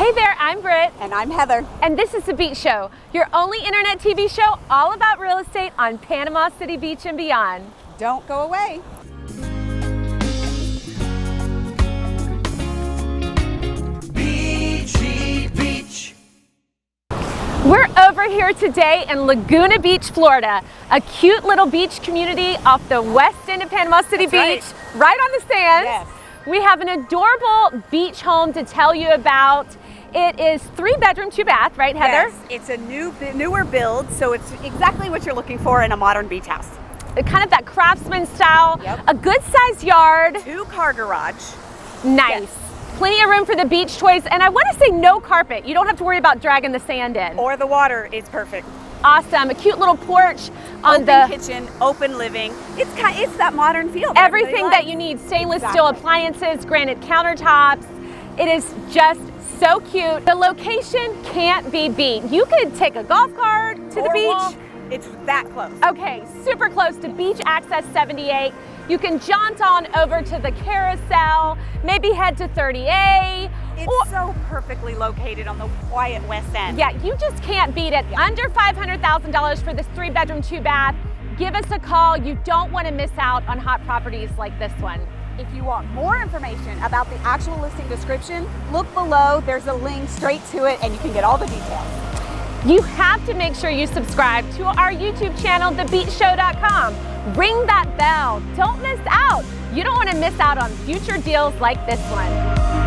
Hey there, I'm Britt. And I'm Heather. And this is The Beach Show, your only internet TV show all about real estate on Panama City Beach and beyond. Don't go away. Beachy Beach. We're over here today in Laguna Beach, Florida, a cute little beach community off the West End of Panama City Beach, right on the sands. Yes. We have an adorable beach home to tell you about. It is 3-bedroom, 2-bath, right, Heather? Yes, it's a newer build, so it's exactly what you're looking for in a modern beach house. Kind of that craftsman style, Yep. a good sized yard. 2-car garage. Nice. Yes. Plenty of room for the beach toys, and I want to say no carpet. You don't have to worry about dragging the sand in. Or the water is perfect. Awesome. A cute little porch on Open kitchen, open living. It's that modern feel. That everything that you need. Stainless steel appliances, granite countertops. It is just so cute. The location can't be beat. You could take a golf cart to the beach. Walk. It's that close. Okay, super close to Beach Access 78. You can jaunt on over to the carousel, maybe head to 30A. It's so perfectly located on the quiet West End. Yeah, you just can't beat it. Yeah. Under $500,000 for this 3-bedroom, 2-bath. Give us a call. You don't want to miss out on hot properties like this one. If you want more information about the actual listing description, look below. There's a link straight to it and you can get all the details. You have to make sure you subscribe to our YouTube channel, thebeachshow.com. Ring that bell. Don't miss out. You don't want to miss out on future deals like this one.